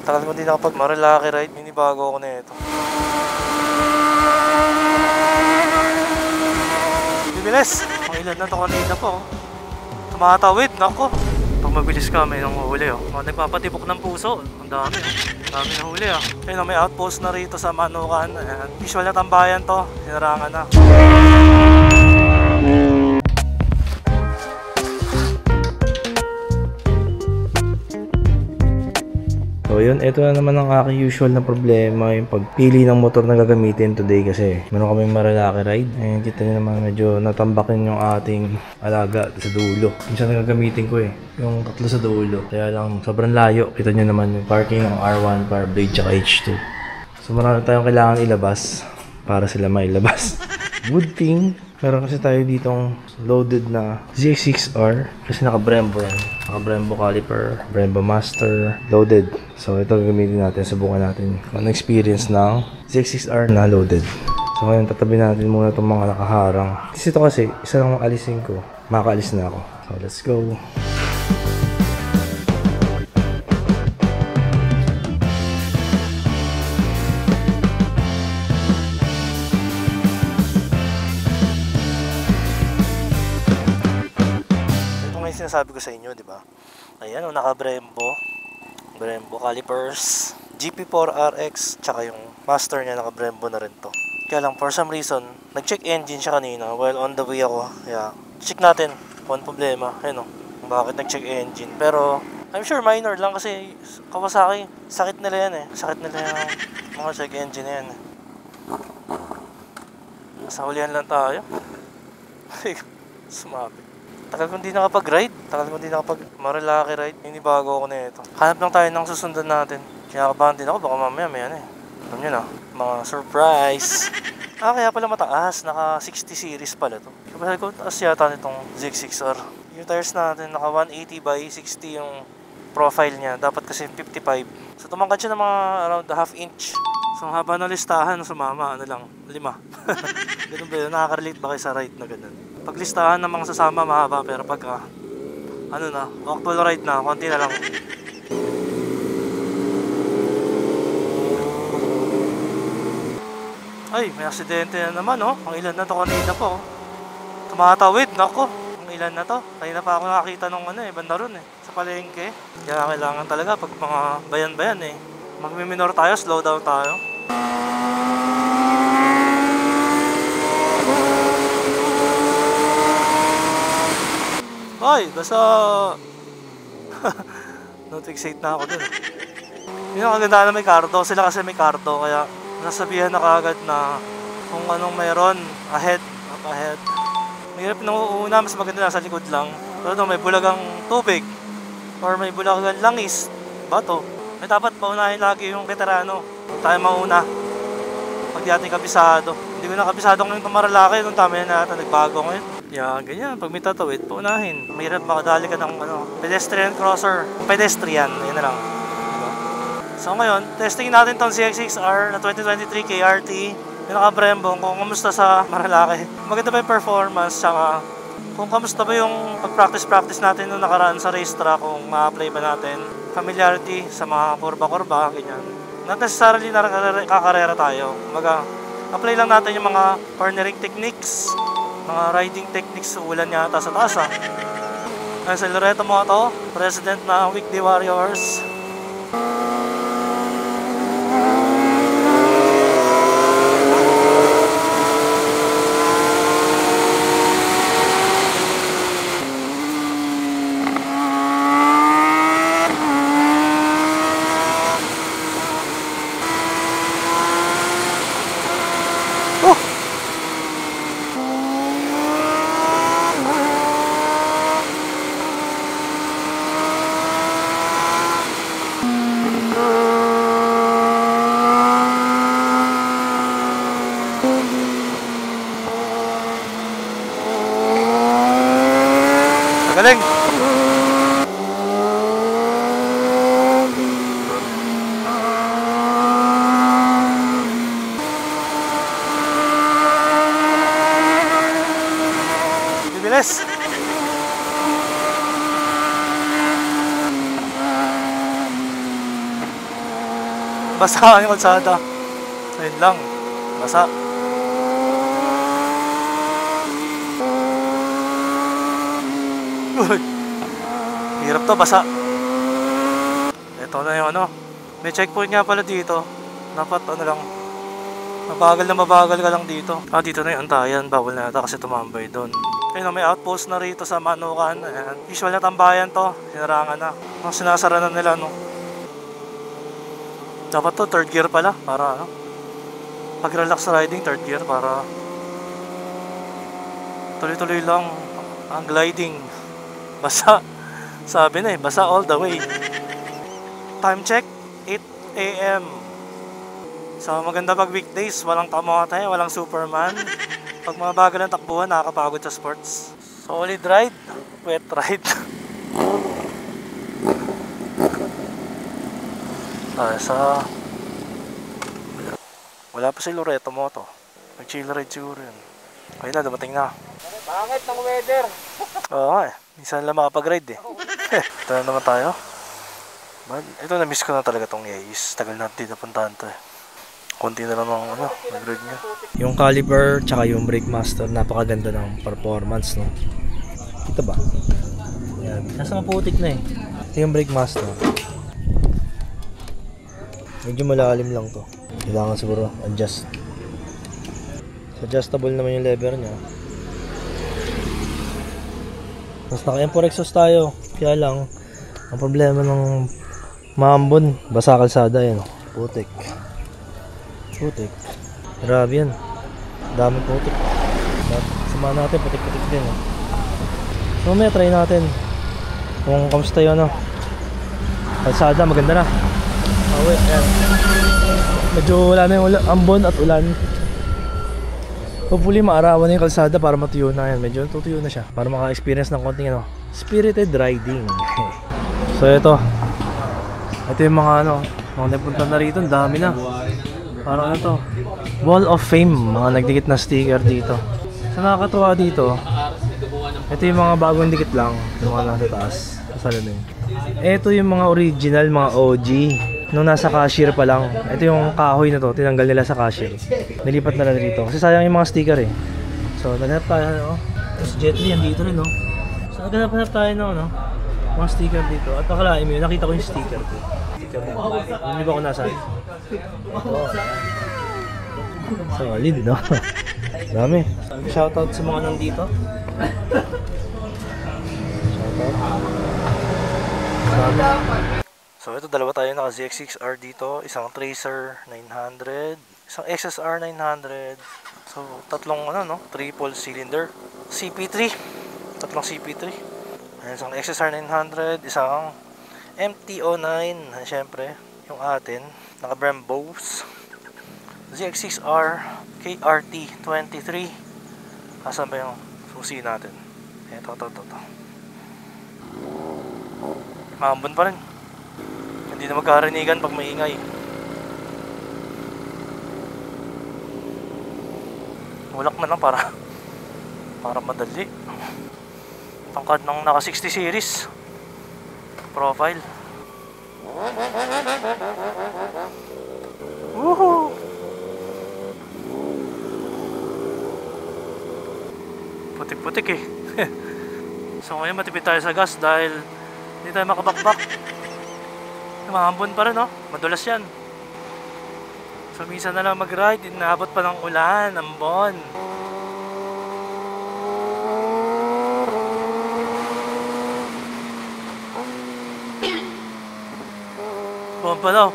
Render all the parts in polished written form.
Tagal ko hindi nakapag Marilaki ride. Minibago ako na ito. Bibilis! Ang ilan na ito kanina po. Tumatawid, nako. Pag mabilis ka, may nanguhuli oh. Nagpapatibok ng puso. Ang dami oh. Ang dami nahuli ah. Ayun, may outpost na rito sa Manukan. Ayan. Visual na tambayan to. Sinarangan na. So yun, ito na naman ang aking usual na problema, yung pagpili ng motor na gagamitin today kasi meron kaming Marilaki ride. Ayun, kita nyo naman medyo natambakin yung ating alaga sa dulo. Minsan na gagamitin ko yung tatlo sa dulo. Kaya lang sobrang layo. Kita nyo naman yung parking ng R1, Power Blade, tsaka H2. So marami tayong kailangan ilabas para sila mailabas. Good thing, meron kasi tayo ditong loaded na ZX6R kasi naka-Brembo yan. Naka-Brembo caliper, Brembo master, loaded. So ito gagamitin natin, subukan natin kung ano experience ng ZX6R na loaded. So ngayon tatabi natin muna itong mga nakaharang. Kasi ito kasi, isa lang alisin ko, makakaalis na ako. So let's go. Sinasabi ko sa inyo, di ba? Ayan, naka-Brembo calipers, GP4RX, tsaka yung master niya naka-Brembo na rin to. Kaya lang, for some reason, nag-check engine siya kanina while on the way ako. Kaya, check natin kung problema. Ayun o, bakit nag-check engine. Pero, I'm sure minor lang kasi Kawasaki, sakit nila yan eh. Sakit nila yung mga check engine na yan eh. Nasa hulihan lang tayo. Sumabi. Tagal ko hindi nakapag-ride. Tagal ko hindi nakapag-Marilaki ride. Minibago ako na ito. Hanap lang tayo ng susundan natin. Kinakabahan din ako. Baka mamaya may ano eh. Alam nyo na. Mga surprise. Kaya pala mataas. Naka 60 series pala to. Kapag ko taas yata nitong ZX6R. Yung tires natin naka 180 by 60 yung profile niya. Dapat kasi 55. So tumangkad siya ng mga around half inch. So haba ng listahan sumama. Ano lang? 5. Ganun ba yun? Nakaka-relate ba kayo sa ride na ganun? Paglistahan ng mga sasama mahaba pero pagka ano na, actual ride na, konti na lang. Ay, may aksidente na naman oh. Ang ilan na to kanina po. Tumatawid, nako. Ang ilan na to. Kanina pa ako nakakita nung banda ron sa palengke. Kaya kailangan talaga pag mga bayan-bayan magmi-minor tayo, slow down tayo. Ay, basta not-excite na ako dun. Yun ang kaganda na may kardo. Sila kasi may kardo. Kaya nasabihan na kagad na kung anong mayroon ahead, up ahead. Mahirap nang uuna, mas maganda na sa likod lang. Pero may bulagang tubig or may bulagang langis, bato. May dapat paunahin lagi yung veterano. Tayo mauna pag di ating kabisado. Hindi ko na kabisado ngayon itong Marilaki. Nung tama yan natin, nagbago ngayon. Yeah, ganyan. Pag may tatawid, paunahin. Mahirap makadali ka ng pedestrian crosser. Pedestrian, yun na lang. Diba? So ngayon, testing natin itong ZX6R na 2023 KRT. Yung naka-Brembo, kung kamusta sa Marilaki. Maganda ba yung performance, tsaka kung kamusta ba yung pag-practice natin nung nakaraan sa racetrack, kung ma-apply ba natin. Familiarity sa mga kurba-kurba, ganyan. Not necessarily na kakarera tayo. Apply lang natin yung mga cornering techniques, mga riding techniques sa ulan yata sa taas sa Loreto Moto, president na Weekday Warriors. Basa yung kalsada. Ayun lang. Basa. Uy. Hirap to, basa. Ito na yung ano. May checkpoint nga pala dito. Dapat ano lang. Mabagal ka lang dito. Dito na yung antayan. Bawal na ata kasi tumambay doon. Ayun, may outpost na rito sa Manukan. Ayan. Usual na tambayan to. Sinarangan na. Sinasara na nila, no. Dapat to, third gear pala. Para ano. Pag relax riding, third gear. Para tuloy-tuloy lang ang gliding. Basa. Sabi na basa all the way. Time check, 8 AM. So maganda pag weekdays, walang kamote, walang Superman. Pag mabagal ang takbuhan, nakakapagod sa sports. Solid ride, wet ride. Wala pa si Loreto Moto. Nag-chill ride siguro yun. Ayun na, dumating na. Pangit ng weather. Oo nga minsan lang makapag-ride Ito na naman tayo. Ito na-miss ko na talaga tong Yaris. Tagal natin napuntahan to Konti na lang ng nag-ride niya. Yung caliper tsaka yung brake master, napakaganda ng performance, no? Kita ba? Yan. Nasa maputik na Ito yung brake master. Medyo malalim lang to. Kailangan siguro adjust. Adjustable naman yung lever niya. Mas naka-M4 exhaust tayo. Kaya lang, ang problema ng maambon, basa kalsada yan. Putik. Grabe yan. Daming putik. Sama natin, putik-putik din. So may try natin kung kamusta yun. Kalsada, maganda na. Ayan. Medyo wala na yung ambon at ulan. Hopefully maarawan na yung kalsada para matuyo na yan. Medyo tutuyo na siya para maka-experience ng konting spirited riding. So ito yung mga mga napunta na rito. Ang dami na. Parang to, Wall of Fame. Mga nagdikit na sticker dito. So nakakatuwa dito, ito yung mga bagong dikit lang. Yung mga nasa taas, sa salamin. Ito yung mga original, mga OG nung nasa cashier pa lang. Ito yung kahoy na to, tinanggal nila sa cashier. Nilipat na lang dito kasi sayang yung mga sticker So naghanap tayo Tapos Jet Li andito rin So naghanap tayo mga sticker dito. At akalain mo yun, nakita ko yung sticker ko. Hindi ba kung nasaan? Solid, no? Dami. Shoutout sa mga nandito. Shoutout. Dami. So ito, dalawa tayo naka ZX6R dito. Isang Tracer 900. Isang XSR 900. So tatlong triple cylinder. CP3. Tatlong CP3. Isang XSR 900. Isang MT-09. Siyempre, yung atin. Naka Brembos. ZX6R KRT 23. Asan ba yung susi natin? Ito. Maambon pa rin. Hindi na magkarinigan pag maingay. Ulak na lang para madali. Tangkad ng naka 60 series profile. Woohoo! Putik-putik So ngayon matipid tayo sa gas dahil hindi tayo makabakbak. Mahambon pa rin madulas yan. So minsan na lang mag-ride, inaabot pa ng ulan, ambon. Bomba daw.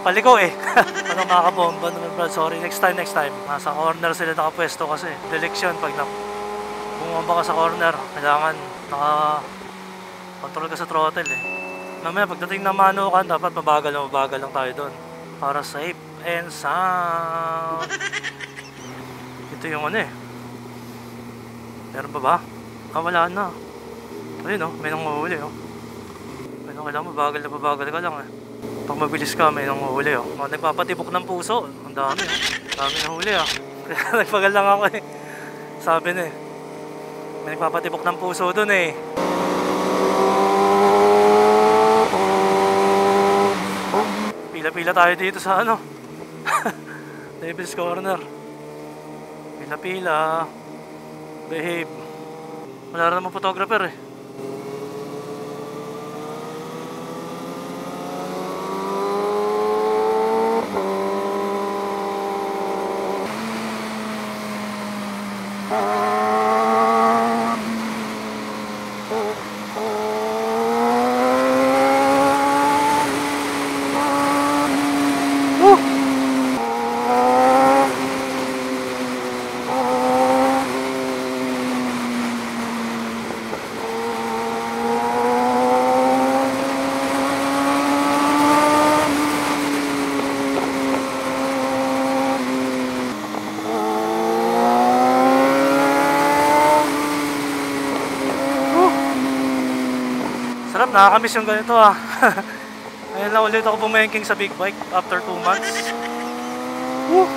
Paliko Anong makakabomba naman bro? Sorry, next time. Nasa corner sila nakapwesto kasi. Deleksyon pag bumomba ka sa corner, kailangan naka-control ka sa throttle Mamaya pagdating ng Manukan, dapat mabagal lang tayo doon. Para safe and sound. Ito yung Meron pa ba? Wala na. Ayun may nanguhuli kailangan mabagal ka lang Pag mabilis ka, may nanguhuli Mga nagpapatibok ng puso. Ang dami Dami na huli Kaya nagpagal lang ako Sabi na may nagpapatibok ng puso dun Pila-pila tayo dito sa ano. Devil's Corner. Pila-pila. Behave. Wala rin naman photographer eh. Sarap, nakakamiss yung ganito ah. Ngayon lang ulit ako bumengking sa big bike after 2 months. Woo!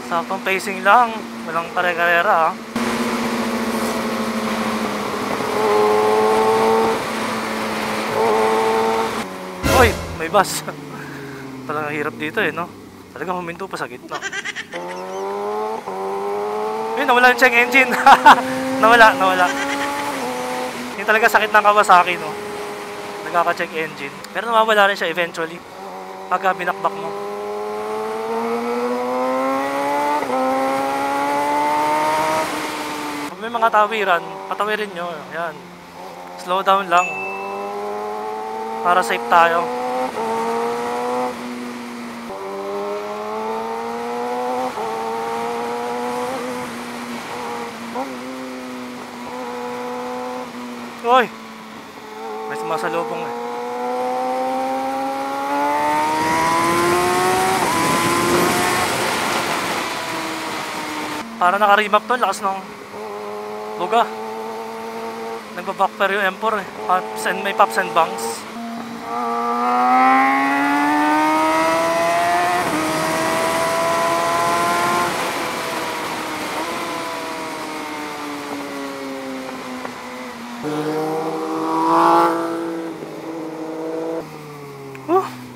Saktong pacing lang, walang kare-karera ah. Uy, may bus. Talagang hirap dito eh, no? Talagang huminto pa sa gitna. Ayun, nawala yung check engine. nawala. Yung talaga sakit ng Kawasaki, no? Nagkaka-check engine. Pero nawawala rin siya eventually pagka binakbak mo. May mga tawiran, patawirin nyo. Ayan. Slow down lang. Para safe tayo. Uy! May sumasalubong eh. Para naka-remap to, lakas ng buga. Nagbabackper yung M4 eh. May pops and bangs.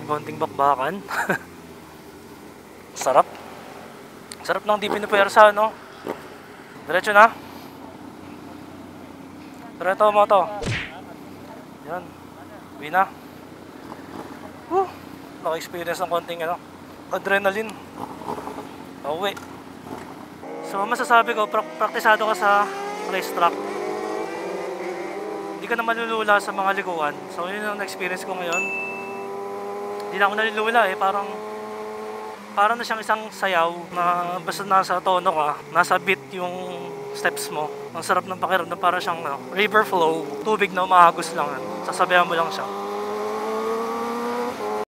Konting bakbakan. Sarap. Sarap ng di pinupersa, no? Diretso na. Diretso mo to. Yan. Uwi na. Naka-experience ng konting ano, adrenaline. Pauwi. So masasabi ko, praktisado ka sa racetrack. Hindi ka na malulula sa mga liguan. So yun ang experience ko ngayon. Hindi na ako nalilula eh, parang na siyang isang sayaw na basta nasa tono ka, nasa beat yung steps mo. Ang sarap ng pakiramdam, para siyang river flow, tubig na umaagos lang. Sasabayan mo lang siya.